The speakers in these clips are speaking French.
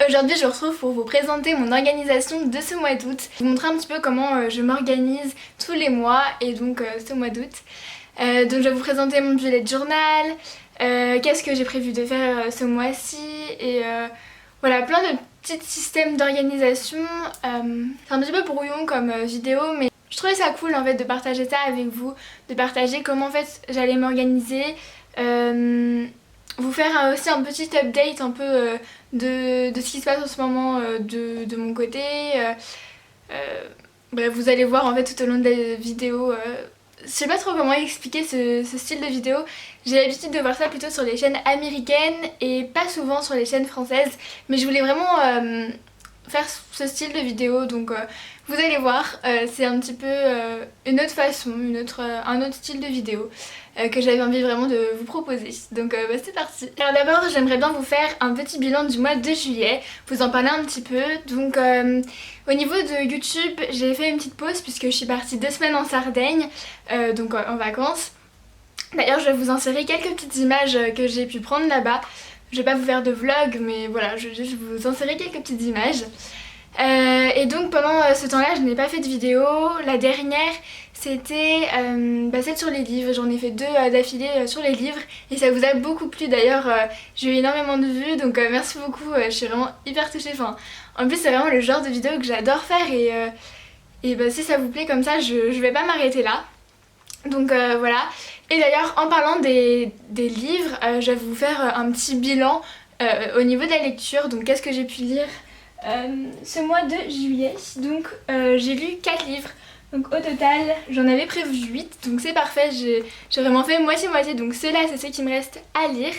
Aujourd'hui je vous retrouve pour vous présenter mon organisation de ce mois d'août, vous montrer un petit peu comment je m'organise tous les mois et donc ce mois d'août. Donc je vais vous présenter mon bullet journal, qu'est-ce que j'ai prévu de faire ce mois-ci et voilà, plein de petits systèmes d'organisation. C'est un petit peu brouillon comme vidéo, mais je trouvais ça cool en fait de partager ça avec vous, de partager comment en fait j'allais m'organiser, vous faire aussi un petit update un peu de ce qui se passe en ce moment de mon côté. Bref, vous allez voir en fait tout au long de la vidéo. Je sais pas trop comment expliquer ce style de vidéo. J'ai l'habitude de voir ça plutôt sur les chaînes américaines et pas souvent sur les chaînes françaises. Mais je voulais vraiment faire ce style de vidéo, donc vous allez voir, c'est un petit peu une autre façon, un autre style de vidéo que j'avais envie vraiment de vous proposer. Donc c'est parti. Alors d'abord j'aimerais bien vous faire un petit bilan du mois de juillet, vous en parler un petit peu. Donc au niveau de YouTube j'ai fait une petite pause puisque je suis partie 2 semaines en Sardaigne, donc en vacances. D'ailleurs je vais vous insérer quelques petites images que j'ai pu prendre là-bas. Je vais pas vous faire de vlog, mais voilà, je vais juste vous insérer quelques petites images. Et donc pendant ce temps-là, je n'ai pas fait de vidéo. La dernière, c'était celle sur les livres. J'en ai fait 2 d'affilée sur les livres. Et ça vous a beaucoup plu d'ailleurs. J'ai eu énormément de vues, donc merci beaucoup. Je suis vraiment hyper touchée. Enfin, en plus, c'est vraiment le genre de vidéo que j'adore faire. Et si ça vous plaît comme ça, je vais pas m'arrêter là. Donc voilà. Et d'ailleurs en parlant des livres, je vais vous faire un petit bilan au niveau de la lecture. Donc qu'est-ce que j'ai pu lire ce mois de juillet. Donc j'ai lu 4 livres. Donc au total j'en avais prévu 8. Donc c'est parfait, j'ai vraiment fait moitié-moitié. Donc ceux-là c'est ceux qui me restent à lire.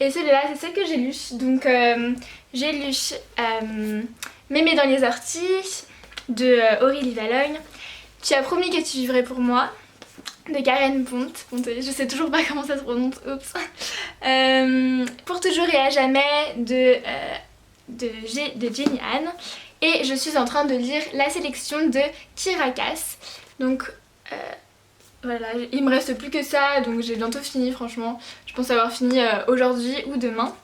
Et ceux-là c'est ceux que j'ai lus. Donc j'ai lu Mémé dans les orties de Aurélie Valogne. Tu as promis que tu vivrais pour moi de Karen Ponte, je sais toujours pas comment ça se prononce, oups. Pour toujours et à jamais de Jenny Han. Et je suis en train de lire la sélection de Kira Cass. Donc voilà, il me reste plus que ça, donc j'ai bientôt fini franchement. Je pense avoir fini aujourd'hui ou demain.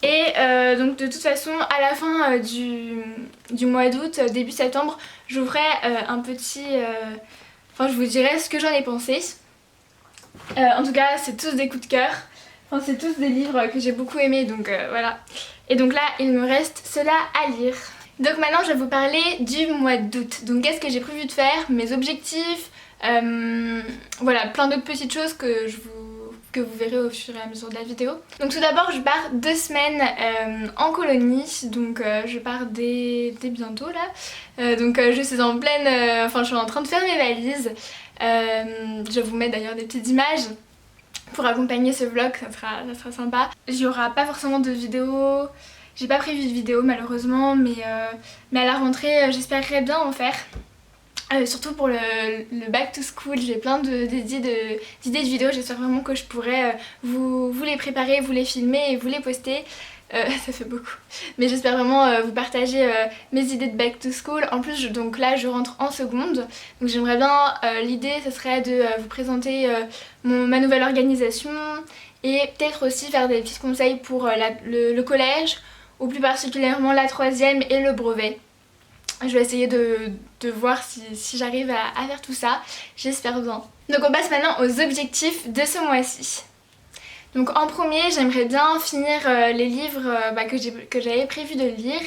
Et donc de toute façon à la fin du mois d'août, début septembre, je vous ferai un petit... Enfin je vous dirai ce que j'en ai pensé. En tout cas c'est tous des coups de cœur. Enfin c'est tous des livres que j'ai beaucoup aimés, donc voilà. Et donc là il me reste cela à lire. Donc maintenant je vais vous parler du mois d'août. Donc qu'est-ce que j'ai prévu de faire, mes objectifs, voilà, plein d'autres petites choses que vous verrez au fur et à mesure de la vidéo. Donc tout d'abord je pars 2 semaines en colonie, donc je pars dès bientôt là. Donc je suis en pleine, je suis en train de faire mes valises. Je vais vous mettre d'ailleurs des petites images pour accompagner ce vlog, ça sera sympa. Il n'y aura pas forcément de vidéo, j'ai pas prévu de vidéo malheureusement, mais à la rentrée j'espérerais bien en faire. Surtout pour le back to school, j'ai plein d'idées de vidéos, j'espère vraiment que je pourrais vous les préparer, vous les filmer et vous les poster. Ça fait beaucoup. Mais j'espère vraiment vous partager mes idées de back to school. En plus, donc là je rentre en seconde, donc j'aimerais bien, l'idée ce serait de vous présenter ma nouvelle organisation et peut-être aussi faire des petits conseils pour le collège, ou plus particulièrement la 3e et le brevet. Je vais essayer de voir si j'arrive à faire tout ça, j'espère bien. Donc on passe maintenant aux objectifs de ce mois-ci. Donc en premier j'aimerais bien finir les livres que j'avais prévu de lire.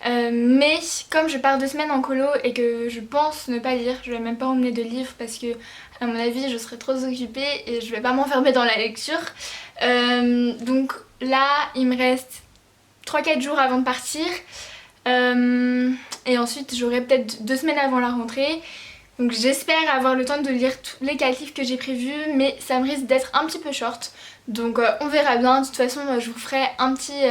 Mais comme je pars 2 semaines en colo et que je pense ne pas lire, je vais même pas emmener de livres parce que à mon avis je serai trop occupée et je vais pas m'enfermer dans la lecture. Donc là il me reste 3-4 jours avant de partir. Et ensuite j'aurai peut-être 2 semaines avant la rentrée. Donc j'espère avoir le temps de lire tous les 4 livres que j'ai prévus, mais ça me risque d'être un petit peu short. Donc on verra bien. De toute façon je vous ferai un petit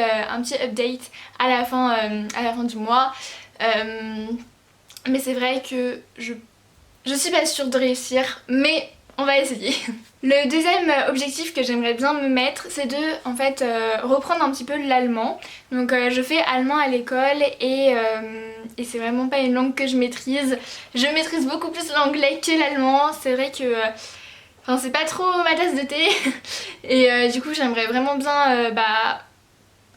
update à la fin du mois. Mais c'est vrai que je suis pas sûre de réussir, mais on va essayer. Le deuxième objectif que j'aimerais bien me mettre, c'est de en fait reprendre un petit peu l'allemand. Donc je fais allemand à l'école et c'est vraiment pas une langue que je maîtrise. Je maîtrise beaucoup plus l'anglais que l'allemand. C'est vrai que c'est pas trop ma tasse de thé. Et du coup j'aimerais vraiment bien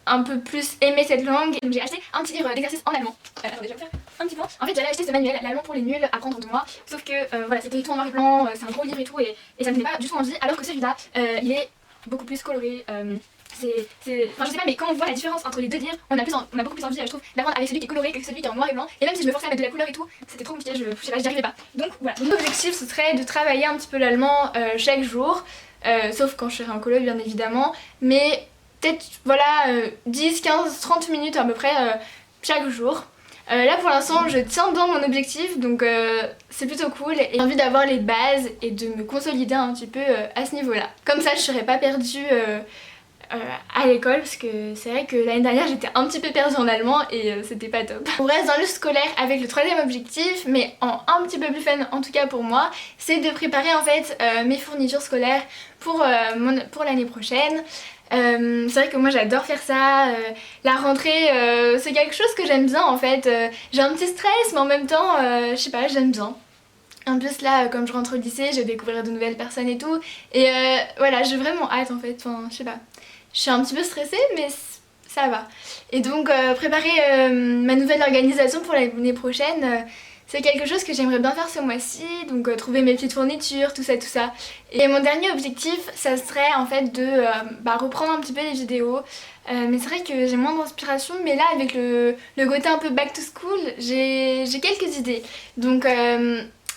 un peu plus aimer cette langue. Donc j'ai acheté un petit livre d'exercices en allemand. Attendez, je vais vous faire un petit point. En fait j'avais acheté ce manuel, l'allemand pour les nuls, apprendre de moi. Sauf que voilà, c'était tout en noir et blanc, c'est un gros livre et tout, et ça me donnait pas du tout envie. Alors que celui-là, il est beaucoup plus coloré. Enfin je sais pas, mais quand on voit la différence entre les deux livres, on a beaucoup plus envie, je trouve, d'apprendre avec celui qui est coloré que celui qui est en noir et blanc. Et même si je me forçais à mettre de la couleur et tout, c'était trop compliqué, je sais pas, j'y arrivais pas. Donc voilà, mon objectif ce serait de travailler un petit peu l'allemand chaque jour, sauf quand je serai en colo bien évidemment, mais peut-être voilà 10, 15, 30 minutes à peu près chaque jour. Là pour l'instant je tiens dans mon objectif, donc c'est plutôt cool et j'ai envie d'avoir les bases et de me consolider un petit peu à ce niveau là. Comme ça je serais pas perdue à l'école, parce que c'est vrai que l'année dernière j'étais un petit peu perdue en allemand et c'était pas top. On reste dans le scolaire avec le troisième objectif, mais en un petit peu plus fun en tout cas pour moi, c'est de préparer en fait mes fournitures scolaires pour l'année prochaine. C'est vrai que moi j'adore faire ça, la rentrée c'est quelque chose que j'aime bien en fait, j'ai un petit stress mais en même temps je sais pas, j'aime bien. En plus là comme je rentre au lycée je vais découvrir de nouvelles personnes et tout et voilà j'ai vraiment hâte en fait, enfin je sais pas, je suis un petit peu stressée mais ça va. Et donc préparer ma nouvelle organisation pour l'année prochaine, c'est quelque chose que j'aimerais bien faire ce mois-ci, donc trouver mes petites fournitures, tout ça tout ça. Et mon dernier objectif ça serait en fait de reprendre un petit peu les vidéos, mais c'est vrai que j'ai moins d'inspiration, mais là avec le côté un peu back to school j'ai quelques idées, donc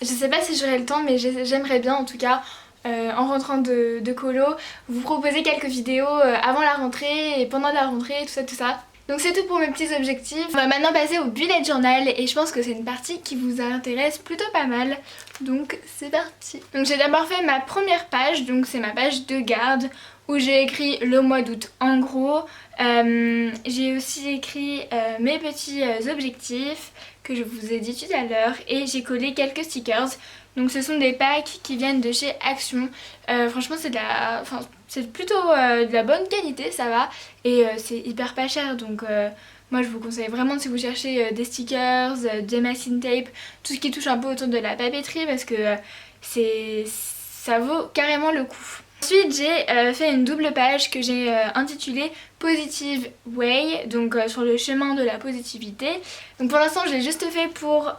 je sais pas si j'aurai le temps mais j'aimerais bien en tout cas en rentrant de colo vous proposer quelques vidéos avant la rentrée et pendant la rentrée, tout ça tout ça. Donc c'est tout pour mes petits objectifs. On va maintenant passer au bullet journal et je pense que c'est une partie qui vous intéresse plutôt pas mal. Donc c'est parti. Donc j'ai d'abord fait ma première page, donc c'est ma page de garde où j'ai écrit le mois d'août en gros. J'ai aussi écrit mes petits objectifs que je vous ai dit tout à l'heure et j'ai collé quelques stickers. Donc ce sont des packs qui viennent de chez Action. Franchement c'est plutôt de la bonne qualité, ça va, et c'est hyper pas cher, donc moi je vous conseille vraiment si vous cherchez des stickers, des masking tape, tout ce qui touche un peu autour de la papeterie, parce que ça vaut carrément le coup. Ensuite j'ai fait une double page que j'ai intitulée Positive Way, donc sur le chemin de la positivité. Donc pour l'instant je l'ai juste fait pour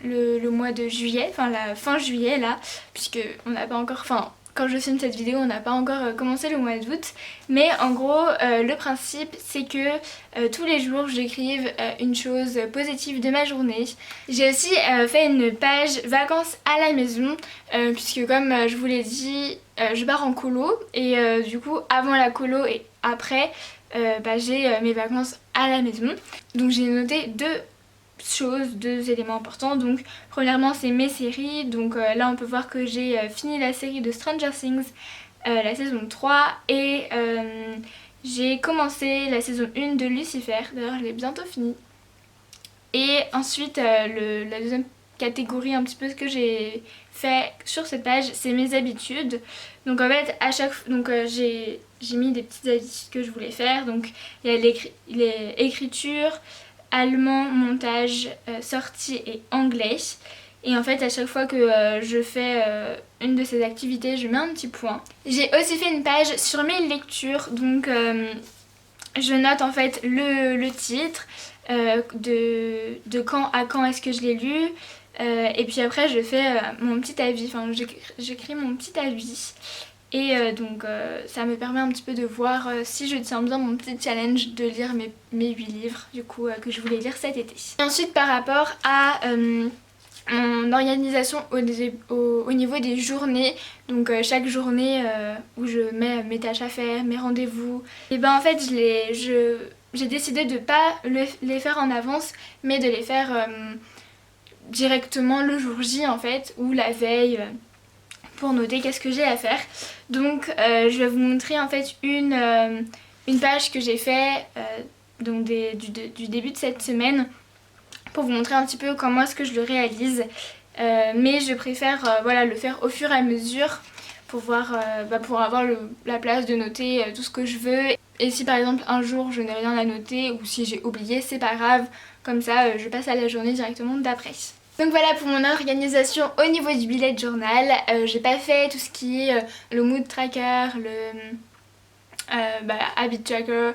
le mois de juillet, enfin la fin juillet là, puisque on n'a pas encore, enfin quand je filme cette vidéo on n'a pas encore commencé le mois d'août, mais en gros le principe c'est que tous les jours j'écrive une chose positive de ma journée. J'ai aussi fait une page vacances à la maison, puisque comme je vous l'ai dit je pars en colo et du coup avant la colo et après j'ai mes vacances à la maison. Donc j'ai noté deux éléments importants. Donc premièrement c'est mes séries, donc là on peut voir que j'ai fini la série de Stranger Things, la saison 3, et j'ai commencé la saison 1 de Lucifer, d'ailleurs je l'ai bientôt fini. Et ensuite la deuxième catégorie, un petit peu ce que j'ai fait sur cette page, c'est mes habitudes. Donc en fait à chaque fois, donc j'ai mis des petites habitudes que je voulais faire. Donc il y a l'écriture, allemand, montage, sortie et anglais. Et en fait à chaque fois que je fais une de ces activités je mets un petit point. J'ai aussi fait une page sur mes lectures, donc je note en fait le titre, de quand à quand est-ce que je l'ai lu, et puis après je fais mon petit avis, enfin j'écris mon petit avis. Et donc ça me permet un petit peu de voir si je tiens bien mon petit challenge de lire mes 8 livres du coup que je voulais lire cet été. Et ensuite par rapport à mon organisation au niveau des journées, donc chaque journée où je mets mes tâches à faire, mes rendez-vous, et ben en fait j'ai décidé de pas les faire en avance mais de les faire directement le jour J en fait, ou la veille, pour noter qu'est-ce que j'ai à faire. Donc je vais vous montrer en fait une page que j'ai fait donc du début de cette semaine, pour vous montrer un petit peu comment est-ce que je le réalise, mais je préfère voilà, le faire au fur et à mesure pour voir pour avoir la place de noter tout ce que je veux. Et si par exemple un jour je n'ai rien à noter ou si j'ai oublié, c'est pas grave, comme ça je passe à la journée directement d'après. Donc voilà pour mon organisation au niveau du bullet journal. J'ai pas fait tout ce qui est le mood tracker, le habit tracker,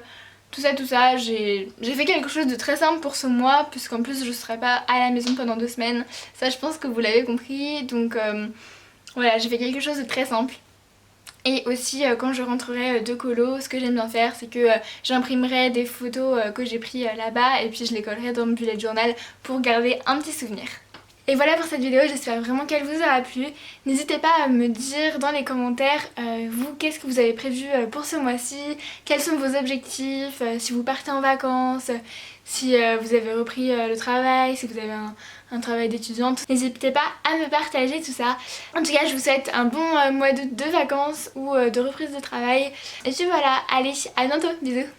tout ça, j'ai fait quelque chose de très simple pour ce mois puisqu'en plus je serai pas à la maison pendant 2 semaines. Ça je pense que vous l'avez compris, donc voilà, j'ai fait quelque chose de très simple. Et aussi quand je rentrerai de colo, ce que j'aime bien faire c'est que j'imprimerai des photos que j'ai pris là-bas et puis je les collerai dans mon bullet journal pour garder un petit souvenir. Et voilà pour cette vidéo, j'espère vraiment qu'elle vous aura plu. N'hésitez pas à me dire dans les commentaires, vous, qu'est-ce que vous avez prévu pour ce mois-ci, quels sont vos objectifs, si vous partez en vacances, si vous avez repris le travail, si vous avez un travail d'étudiante. N'hésitez pas à me partager tout ça. En tout cas, je vous souhaite un bon mois d'août de vacances ou de reprise de travail. Et puis voilà, allez, à bientôt, bisous.